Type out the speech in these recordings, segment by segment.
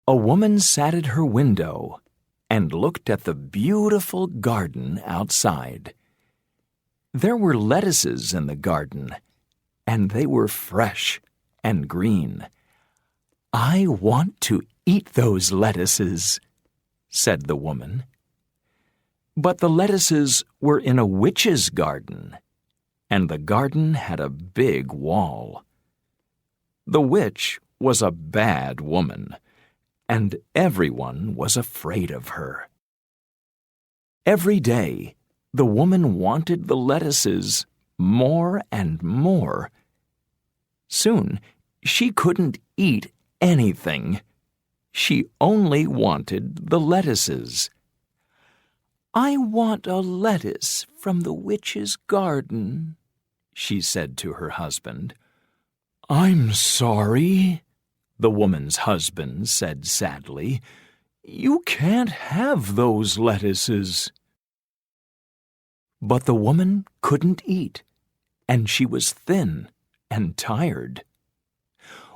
A woman sat at her window and looked at the beautiful garden outside. There were lettuces in the garden, and they were fresh and green. "I want to eat those lettuces," said the woman. But the lettuces were in a witch's garden, and the garden had a big wall. The witch was a bad woman, and everyone was afraid of her. Every day, the woman wanted the lettuces more and more. Soon, she couldn't eat anything. She only wanted the lettuces. "I want a lettuce from the witch's garden," she said to her husband. "I'm sorry," the woman's husband said sadly. "You can't have those lettuces." But the woman couldn't eat, and she was thin and tired.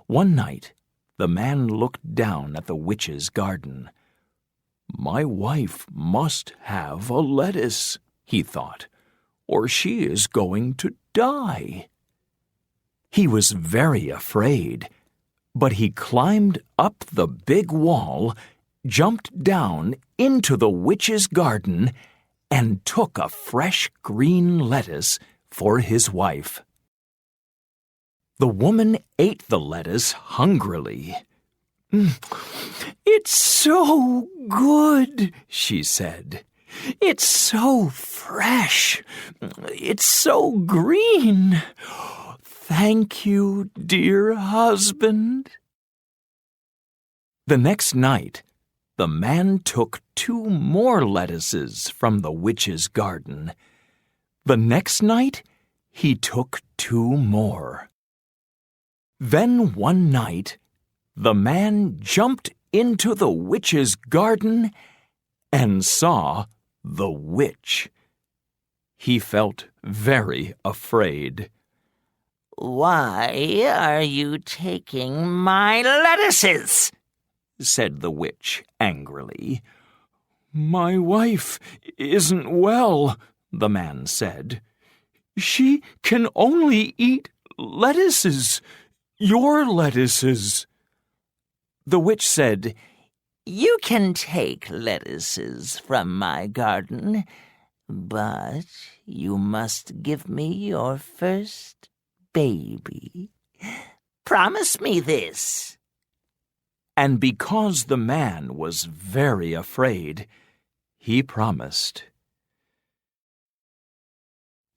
One night, the man looked down at the witch's garden. "My wife must have a lettuce," he thought, "or she is going to die." He was very afraid, but he climbed up the big wall, jumped down into the witch's garden, and took a fresh green lettuce for his wife. The woman ate the lettuce hungrily. "It's so good," she said. "It's so fresh. It's so green. Thank you, dear husband." The next night, the man took 2 more lettuces from the witch's garden. The next night, he took 2 more. Then one night, the man jumped into the witch's garden and saw the witch. He felt very afraid. "Why are you taking my lettuces?" said the witch angrily. "My wife isn't well," the man said. "She can only eat lettuces, your lettuces." The witch said, "You can take lettuces from my garden, but you must give me your first baby. Promise me this." And because the man was very afraid, he promised.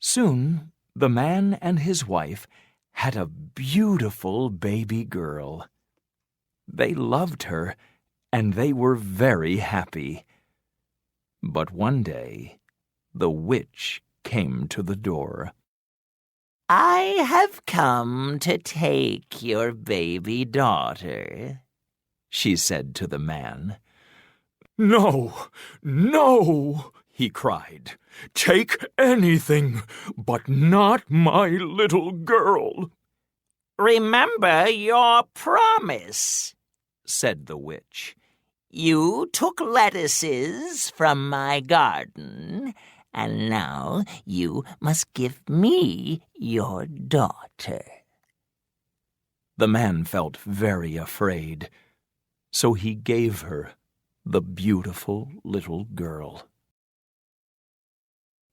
Soon, the man and his wife had a beautiful baby girl. They loved her, and they were very happy. But one day, the witch came to the door. "I have come to take your baby daughter," she said to the man. "No, no," he cried. "Take anything, but not my little girl." "Remember your promise," said the witch. "You took lettuces from my garden, and now you must give me your daughter." The man felt very afraid, so he gave her the beautiful little girl.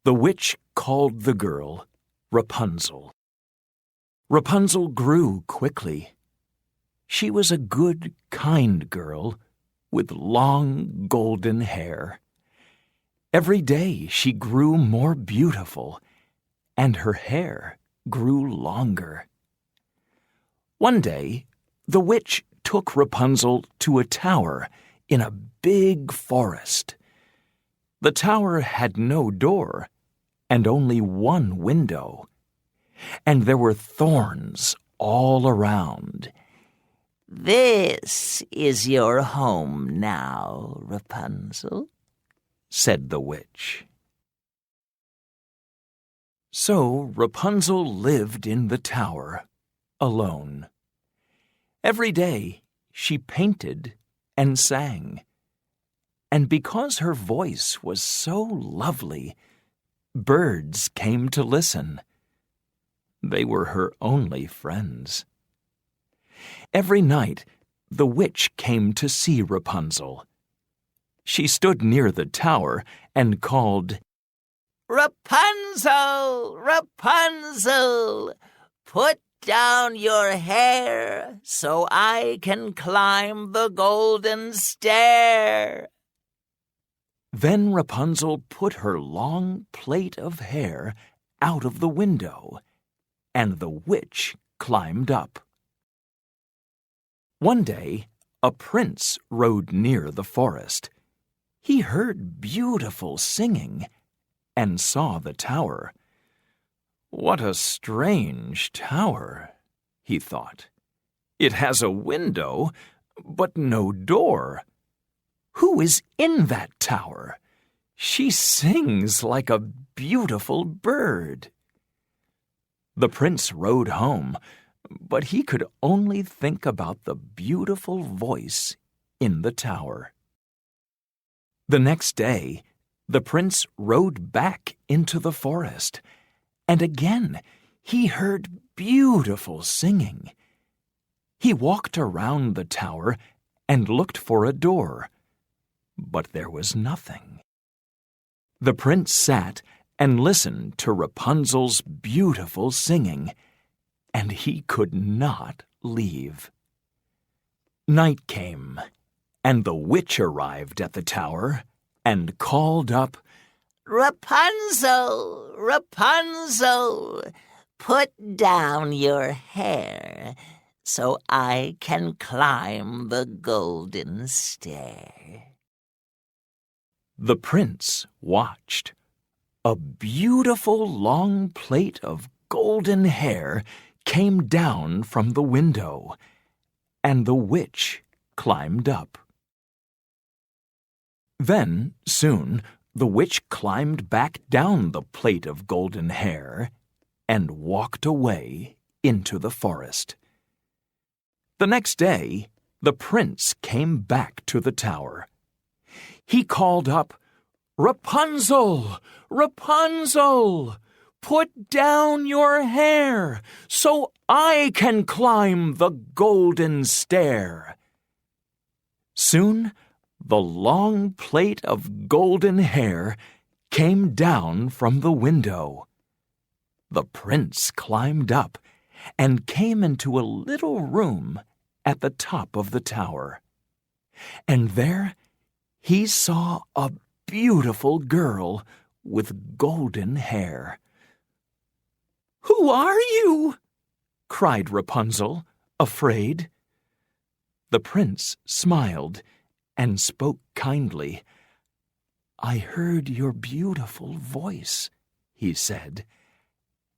The witch called the girl Rapunzel. Rapunzel grew quickly. She was a good, kind girl with long golden hair. Every day she grew more beautiful, and her hair grew longer. One day, the witch took Rapunzel to a tower in a big forest. The tower had no door and only one window, and there were thorns all around. "This is your home now, Rapunzel," said the witch. So Rapunzel lived in the tower, alone. Every day she painted and sang. And because her voice was so lovely, birds came to listen. They were her only friends. Every night, the witch came to see Rapunzel. She stood near the tower and called, "Rapunzel, Rapunzel, put down your hair so I can climb the golden stair." Then Rapunzel put her long plait of hair out of the window, and the witch climbed up. One day, a prince rode near the forest. He heard beautiful singing and saw the tower. "What a strange tower," he thought. "It has a window, but no door. Who is in that tower? She sings like a beautiful bird." The prince rode home, but he could only think about the beautiful voice in the tower. The next day, the prince rode back into the forest, and again he heard beautiful singing. He walked around the tower and looked for a door, but there was nothing. The prince sat and listened to Rapunzel's beautiful singing, and he could not leave. Night came, and the witch arrived at the tower and called up, "Rapunzel, Rapunzel, put down your hair so I can climb the golden stair." The prince watched. A beautiful long plait of golden hair came down from the window, and the witch climbed up. Then, soon, the witch climbed back down the plait of golden hair and walked away into the forest. The next day, the prince came back to the tower. He called up, "Rapunzel, Rapunzel, put down your hair so I can climb the golden stair." Soon, the long plait of golden hair came down from the window. The prince climbed up and came into a little room at the top of the tower. And there he saw a beautiful girl with golden hair. "Who are you?" cried Rapunzel, afraid. The prince smiled and spoke kindly. "I heard your beautiful voice," he said,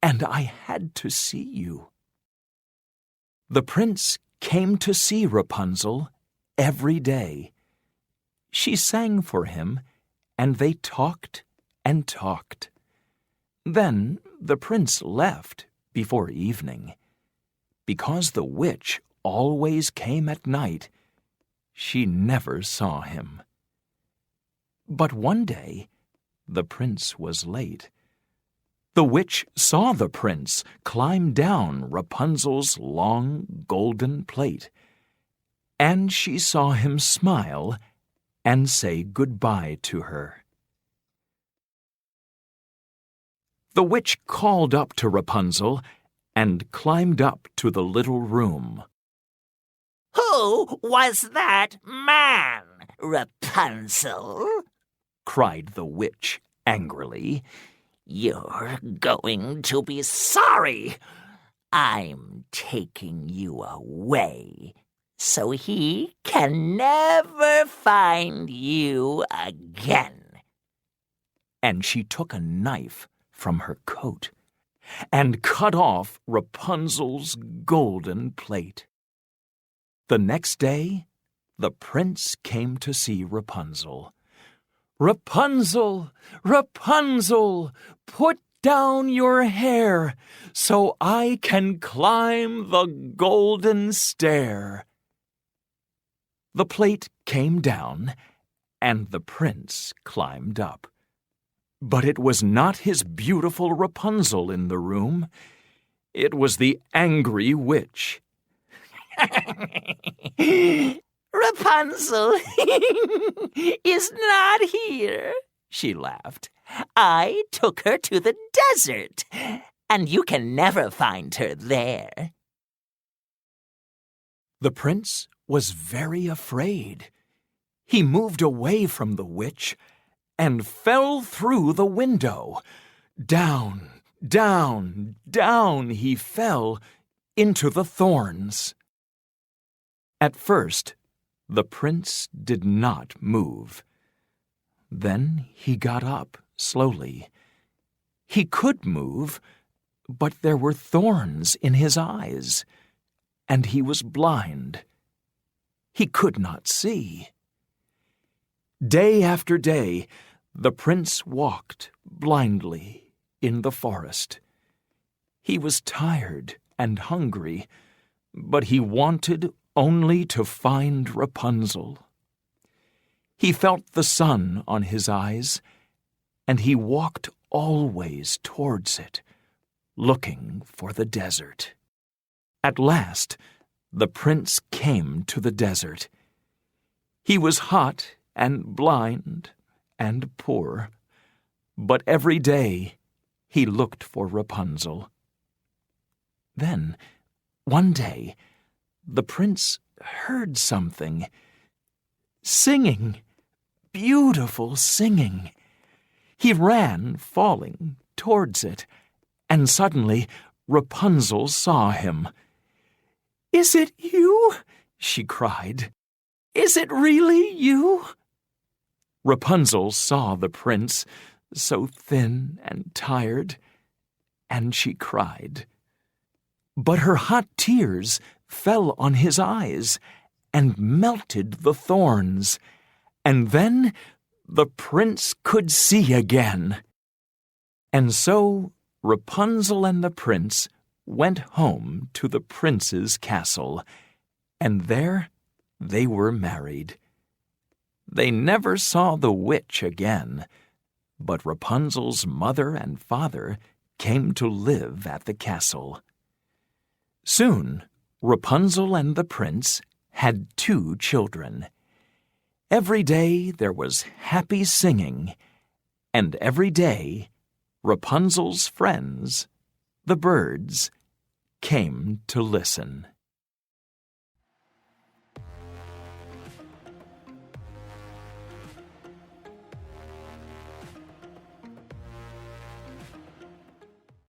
"and I had to see you." The prince came to see Rapunzel every day. She sang for him, and they talked and talked. Then the prince left before evening. Because the witch always came at night, she never saw him. But one day, the prince was late. The witch saw the prince climb down Rapunzel's long golden plait, and she saw him smile and say goodbye to her. The witch called up to Rapunzel and climbed up to the little room. "Who was that man, Rapunzel?" cried the witch angrily. "You're going to be sorry. I'm taking you away so he can never find you again." And she took a knife from her coat and cut off Rapunzel's golden plait. The next day, the prince came to see Rapunzel. "Rapunzel, Rapunzel, put down your hair so I can climb the golden stair." The plate came down, and the prince climbed up. But it was not his beautiful Rapunzel in the room. It was the angry witch. Rapunzel is not here, she laughed. I took her to the desert, and you can never find her there. The prince was very afraid. He moved away from the witch and fell through the window. Down, down, down he fell into the thorns. At first, the prince did not move. Then he got up slowly. He could move, but there were thorns in his eyes, and he was blind. He could not see. Day after day, the prince walked blindly in the forest. He was tired and hungry, but he wanted only to find Rapunzel. He felt the sun on his eyes, and he walked always towards it, looking for the desert. At last, the prince came to the desert. He was hot and blind and poor, but every day he looked for Rapunzel. Then, one day, the prince heard something. Singing, beautiful singing. He ran, falling, towards it, and suddenly Rapunzel saw him. "Is it you?" she cried. "Is it really you?" Rapunzel saw the prince, so thin and tired, and she cried. But her hot tears fell on his eyes and melted the thorns, and then the prince could see again. And so Rapunzel and the prince went home to the prince's castle, and there they were married. They never saw the witch again, but Rapunzel's mother and father came to live at the castle. Soon, Rapunzel and the prince had 2 children. Every day there was happy singing, and every day Rapunzel's friends, the birds, came to listen.